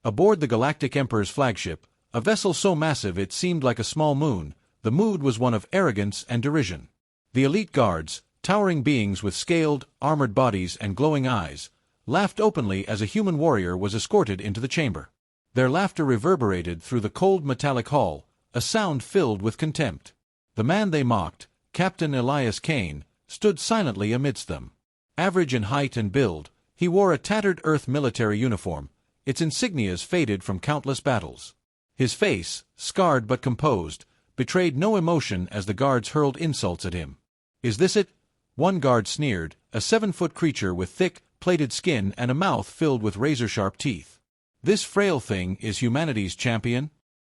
Aboard the Galactic Empire's flagship, a vessel so massive it seemed like a small moon, the mood was one of arrogance and derision. The elite guards, towering beings with scaled, armored bodies and glowing eyes, laughed openly as a human warrior was escorted into the chamber. Their laughter reverberated through the cold metallic hall, a sound filled with contempt. The man they mocked, Captain Elias Kane, stood silently amidst them. Average in height and build, he wore a tattered Earth military uniform, its insignias faded from countless battles. His face, scarred but composed, betrayed no emotion as the guards hurled insults at him. "Is this it?" one guard sneered, a 7-foot creature with thick, plated skin and a mouth filled with razor-sharp teeth. "This frail thing is humanity's champion?"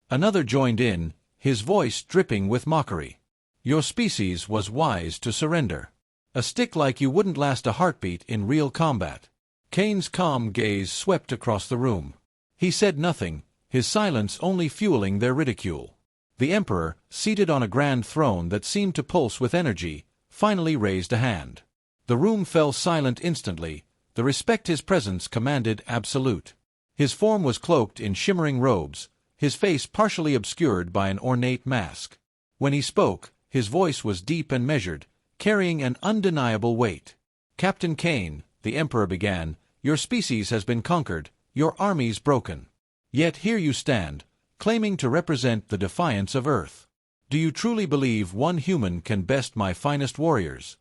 Another joined in, his voice dripping with mockery. "Your species was wise to surrender. A stick like you wouldn't last a heartbeat in real combat." Kane's calm gaze swept across the room. He said nothing, his silence only fueling their ridicule. The Emperor, seated on a grand throne that seemed to pulse with energy, finally raised a hand. The room fell silent instantly, the respect his presence commanded absolute. His form was cloaked in shimmering robes, his face partially obscured by an ornate mask. When he spoke, his voice was deep and measured, carrying an undeniable weight. "Captain Kane," the Emperor began, "your species has been conquered, your armies broken. Yet here you stand, claiming to represent the defiance of Earth. Do you truly believe one human can best my finest warriors?"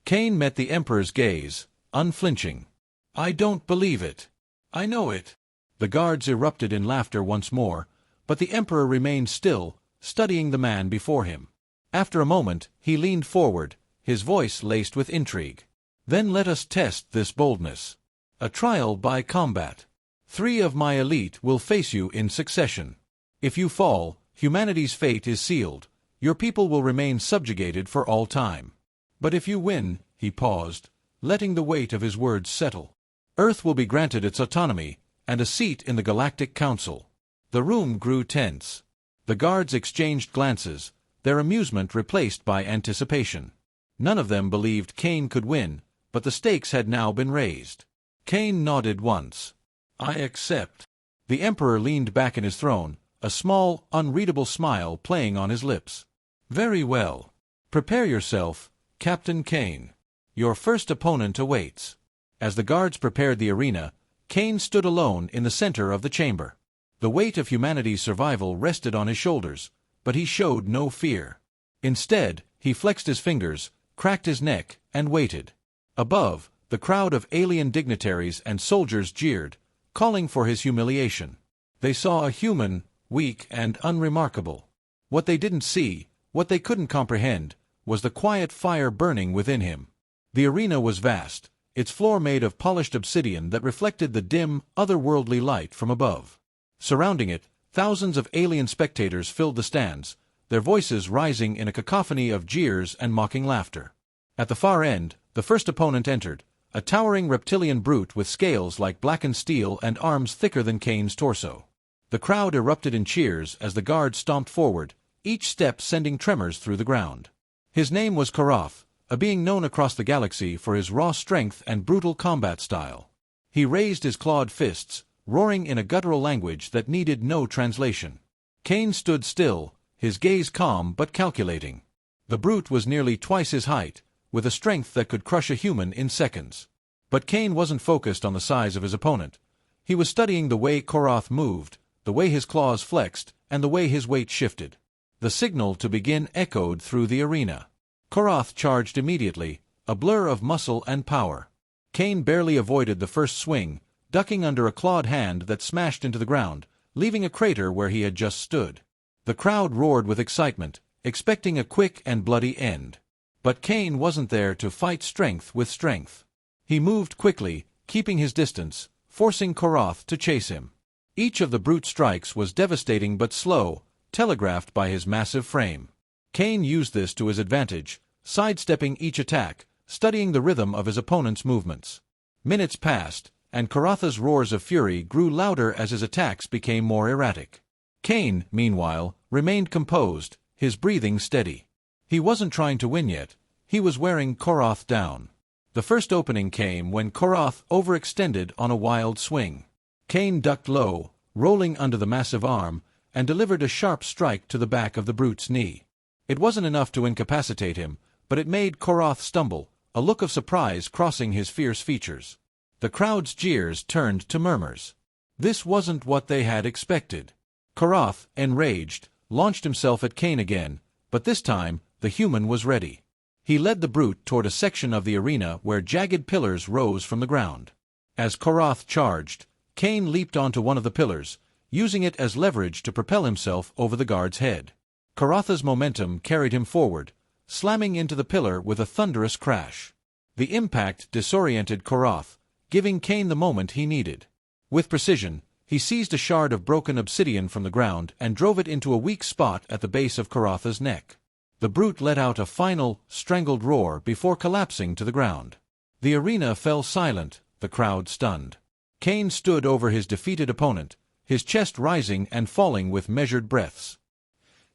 Kane met the Emperor's gaze, unflinching. "I don't believe it. I know it." The guards erupted in laughter once more, but the Emperor remained still, studying the man before him. After a moment, he leaned forward, his voice laced with intrigue. "Then let us test this boldness. A trial by combat. 3 of my elite will face you in succession. If you fall, humanity's fate is sealed. Your people will remain subjugated for all time. But if you win," he paused, letting the weight of his words settle, "Earth will be granted its autonomy, and a seat in the Galactic Council." The room grew tense. The guards exchanged glances, their amusement replaced by anticipation. None of them believed Kane could win, but the stakes had now been raised. Kane nodded once. "I accept." The Emperor leaned back in his throne, a small, unreadable smile playing on his lips. "Very well. Prepare yourself, Captain Kane. Your first opponent awaits." As the guards prepared the arena, Kane stood alone in the center of the chamber. The weight of humanity's survival rested on his shoulders, but he showed no fear. Instead, he flexed his fingers, cracked his neck, and waited. Above, the crowd of alien dignitaries and soldiers jeered, calling for his humiliation. They saw a human, weak and unremarkable. What they didn't see, what they couldn't comprehend, was the quiet fire burning within him. The arena was vast, its floor made of polished obsidian that reflected the dim, otherworldly light from above. Surrounding it, thousands of alien spectators filled the stands, their voices rising in a cacophony of jeers and mocking laughter. At the far end, the first opponent entered, a towering reptilian brute with scales like blackened steel and arms thicker than Kane's torso. The crowd erupted in cheers as the guards stomped forward, each step sending tremors through the ground. His name was Korath, a being known across the galaxy for his raw strength and brutal combat style. He raised his clawed fists, roaring in a guttural language that needed no translation. Kane stood still, his gaze calm but calculating. The brute was nearly twice his height, with a strength that could crush a human in seconds. But Kane wasn't focused on the size of his opponent. He was studying the way Korath moved, the way his claws flexed, and the way his weight shifted. The signal to begin echoed through the arena. Korath charged immediately, a blur of muscle and power. Kane barely avoided the first swing, ducking under a clawed hand that smashed into the ground, leaving a crater where he had just stood. The crowd roared with excitement, expecting a quick and bloody end. But Kane wasn't there to fight strength with strength. He moved quickly, keeping his distance, forcing Korath to chase him. Each of the brute strikes was devastating but slow, telegraphed by his massive frame. Kane used this to his advantage, sidestepping each attack, studying the rhythm of his opponent's movements. Minutes passed, and Korath's roars of fury grew louder as his attacks became more erratic. Kane, meanwhile, remained composed, his breathing steady. He wasn't trying to win yet, he was wearing Korath down. The first opening came when Korath overextended on a wild swing. Kane ducked low, rolling under the massive arm, and delivered a sharp strike to the back of the brute's knee. It wasn't enough to incapacitate him, but it made Korath stumble, a look of surprise crossing his fierce features. The crowd's jeers turned to murmurs. This wasn't what they had expected. Korath, enraged, launched himself at Kane again, but this time the human was ready. He led the brute toward a section of the arena where jagged pillars rose from the ground. As Korath charged, Kane leaped onto one of the pillars, using it as leverage to propel himself over the guard's head. Korath's momentum carried him forward, slamming into the pillar with a thunderous crash. The impact disoriented Korath, giving Kane the moment he needed. With precision, he seized a shard of broken obsidian from the ground and drove it into a weak spot at the base of Korath's neck. The brute let out a final, strangled roar before collapsing to the ground. The arena fell silent, the crowd stunned. Kane stood over his defeated opponent, his chest rising and falling with measured breaths.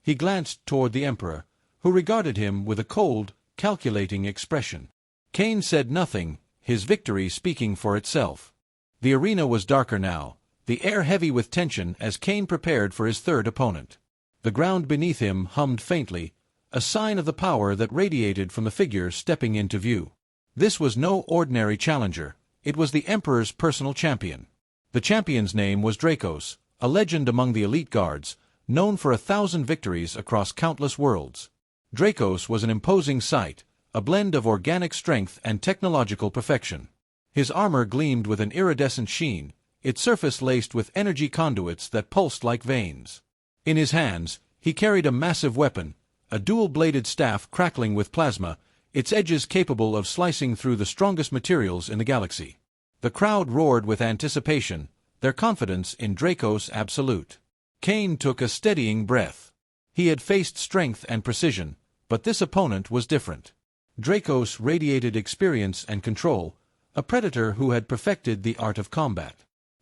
He glanced toward the Emperor, who regarded him with a cold, calculating expression. Kane said nothing, his victory speaking for itself. The arena was darker now, the air heavy with tension as Kane prepared for his third opponent. The ground beneath him hummed faintly, a sign of the power that radiated from the figure stepping into view. This was no ordinary challenger, it was the Emperor's personal champion. The champion's name was Dracos, a legend among the elite guards, known for 1,000 victories across countless worlds. Dracos was an imposing sight, a blend of organic strength and technological perfection. His armor gleamed with an iridescent sheen, its surface laced with energy conduits that pulsed like veins. In his hands, he carried a massive weapon, a dual-bladed staff crackling with plasma, its edges capable of slicing through the strongest materials in the galaxy. The crowd roared with anticipation, their confidence in Dracos absolute. Kane took a steadying breath. He had faced strength and precision, but this opponent was different. Dracos radiated experience and control, a predator who had perfected the art of combat.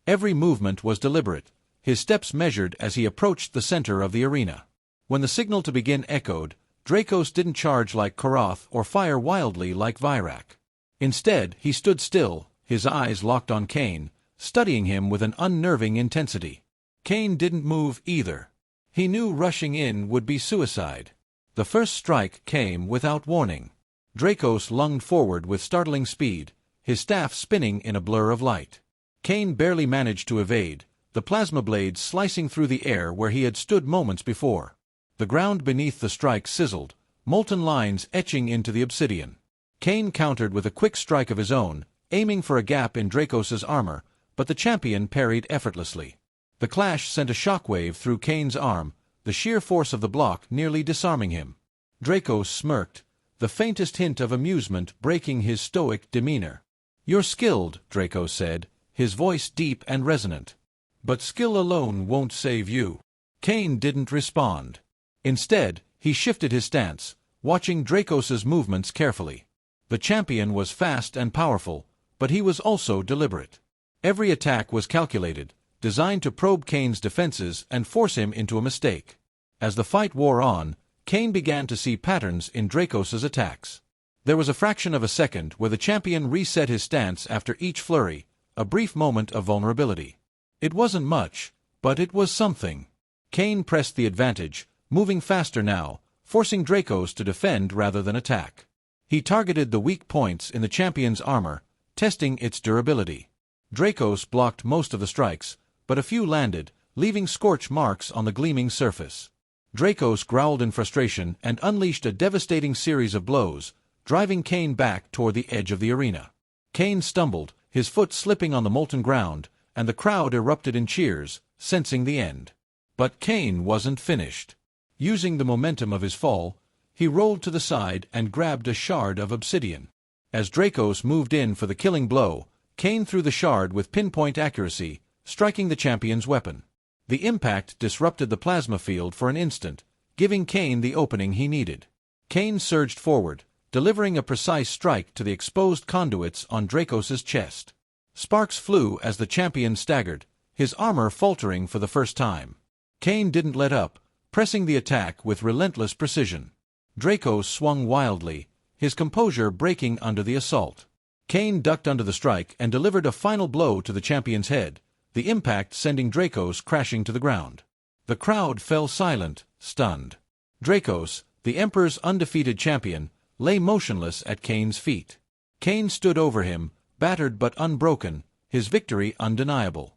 Every movement was deliberate, his steps measured as he approached the center of the arena. When the signal to begin echoed, Dracos didn't charge like Korath or fire wildly like Virak. Instead, he stood still, his eyes locked on Kane, studying him with an unnerving intensity. Kane didn't move either. He knew rushing in would be suicide. The first strike came without warning. Dracos lunged forward with startling speed, his staff spinning in a blur of light. Kane barely managed to evade, the plasma blades slicing through the air where he had stood moments before. The ground beneath the strike sizzled, molten lines etching into the obsidian. Kane countered with a quick strike of his own, aiming for a gap in Dracos's armor, but the champion parried effortlessly. The clash sent a shockwave through Kane's arm, the sheer force of the block nearly disarming him. Dracos smirked, the faintest hint of amusement breaking his stoic demeanor. "You're skilled," Dracos said, his voice deep and resonant. "But skill alone won't save you." Kane didn't respond. Instead, he shifted his stance, watching Dracos's movements carefully. The champion was fast and powerful, but he was also deliberate. Every attack was calculated, designed to probe Kane's defenses and force him into a mistake. As the fight wore on, Kane began to see patterns in Dracos's attacks. There was a fraction of a second where the champion reset his stance after each flurry, a brief moment of vulnerability. It wasn't much, but it was something. Kane pressed the advantage, moving faster now, forcing Dracos to defend rather than attack. He targeted the weak points in the champion's armor, testing its durability. Dracos blocked most of the strikes, but a few landed, leaving scorch marks on the gleaming surface. Dracos growled in frustration and unleashed a devastating series of blows, driving Kane back toward the edge of the arena. Kane stumbled, his foot slipping on the molten ground, and the crowd erupted in cheers, sensing the end. But Kane wasn't finished. Using the momentum of his fall, he rolled to the side and grabbed a shard of obsidian. As Dracos moved in for the killing blow, Kane threw the shard with pinpoint accuracy, striking the champion's weapon. The impact disrupted the plasma field for an instant, giving Kane the opening he needed. Kane surged forward, delivering a precise strike to the exposed conduits on Dracos's chest. Sparks flew as the champion staggered, his armor faltering for the first time. Kane didn't let up, pressing the attack with relentless precision. Dracos swung wildly, his composure breaking under the assault. Kane ducked under the strike and delivered a final blow to the champion's head, the impact sending Dracos crashing to the ground. The crowd fell silent, stunned. Dracos, the Emperor's undefeated champion, lay motionless at Kane's feet. Kane stood over him, battered but unbroken, his victory undeniable.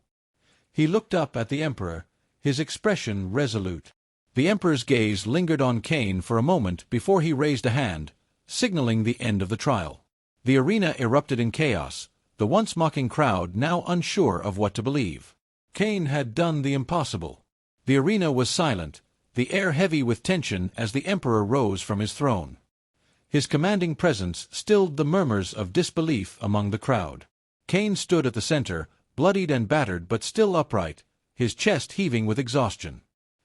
He looked up at the Emperor, his expression resolute. The Emperor's gaze lingered on Kane for a moment before he raised a hand, signaling the end of the trial. The arena erupted in chaos, the once mocking crowd now unsure of what to believe. Kane had done the impossible. The arena was silent, the air heavy with tension as the Emperor rose from his throne. His commanding presence stilled the murmurs of disbelief among the crowd. Kane stood at the center, bloodied and battered but still upright, his chest heaving with exhaustion.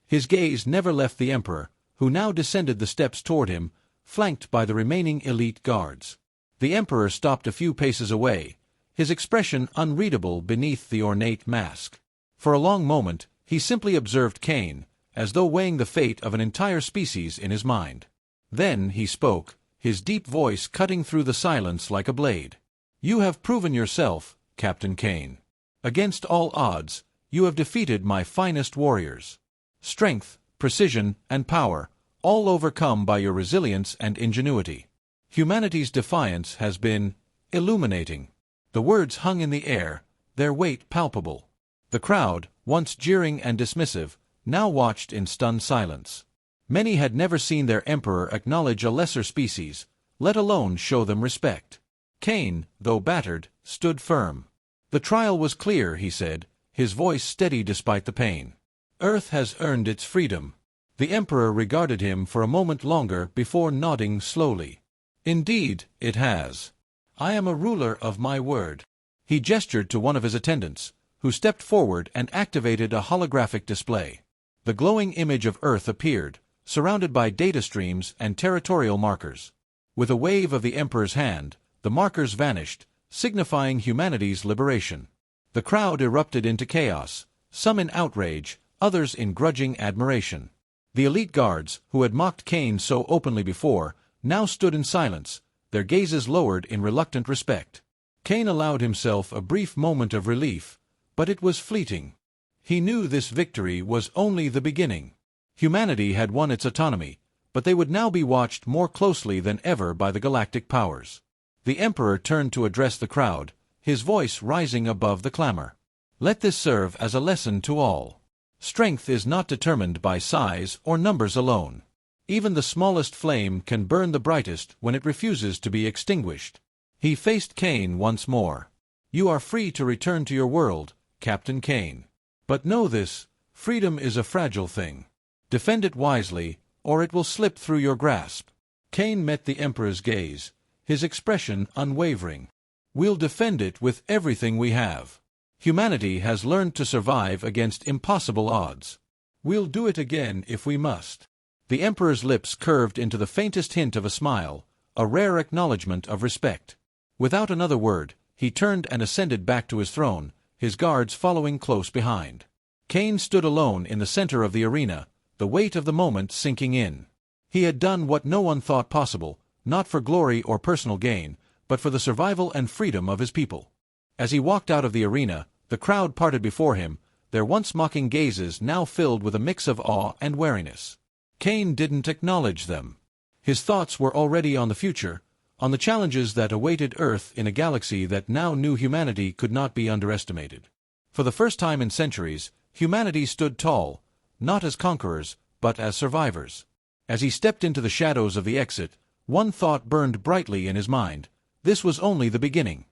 His gaze never left the Emperor, who now descended the steps toward him, flanked by the remaining elite guards. The Emperor stopped a few paces away, his expression unreadable beneath the ornate mask. For a long moment, he simply observed Kane, as though weighing the fate of an entire species in his mind. Then he spoke, his deep voice cutting through the silence like a blade. "You have proven yourself, Captain Kane. Against all odds, you have defeated my finest warriors. Strength, precision, and power, all overcome by your resilience and ingenuity. Humanity's defiance has been illuminating." The words hung in the air, their weight palpable. The crowd, once jeering and dismissive, now watched in stunned silence. Many had never seen their Emperor acknowledge a lesser species, let alone show them respect. Kane, though battered, stood firm. "The trial was clear," he said, his voice steady despite the pain. "Earth has earned its freedom." The Emperor regarded him for a moment longer before nodding slowly. "Indeed, it has. I am a ruler of my word." He gestured to one of his attendants, who stepped forward and activated a holographic display. The glowing image of Earth appeared, surrounded by data streams and territorial markers. With a wave of the Emperor's hand, the markers vanished, signifying humanity's liberation. The crowd erupted into chaos, some in outrage, others in grudging admiration. The elite guards, who had mocked Kane so openly before, now stood in silence, their gazes lowered in reluctant respect. Kane allowed himself a brief moment of relief, but it was fleeting. He knew this victory was only the beginning. Humanity had won its autonomy, but they would now be watched more closely than ever by the galactic powers. The Emperor turned to address the crowd, his voice rising above the clamor. "Let this serve as a lesson to all. Strength is not determined by size or numbers alone. Even the smallest flame can burn the brightest when it refuses to be extinguished." He faced Kane once more. "You are free to return to your world, Captain Kane. But know this, freedom is a fragile thing. Defend it wisely, or it will slip through your grasp." Kane met the Emperor's gaze, his expression unwavering. "We'll defend it with everything we have. Humanity has learned to survive against impossible odds. We'll do it again if we must." The Emperor's lips curved into the faintest hint of a smile, a rare acknowledgment of respect. Without another word, he turned and ascended back to his throne, his guards following close behind. Kane stood alone in the center of the arena, the weight of the moment sinking in. He had done what no one thought possible, not for glory or personal gain, but for the survival and freedom of his people. As he walked out of the arena, the crowd parted before him, their once mocking gazes now filled with a mix of awe and wariness. Kane didn't acknowledge them. His thoughts were already on the future, on the challenges that awaited Earth in a galaxy that now knew humanity could not be underestimated. For the first time in centuries, humanity stood tall, not as conquerors, but as survivors. As he stepped into the shadows of the exit, one thought burned brightly in his mind: this was only the beginning.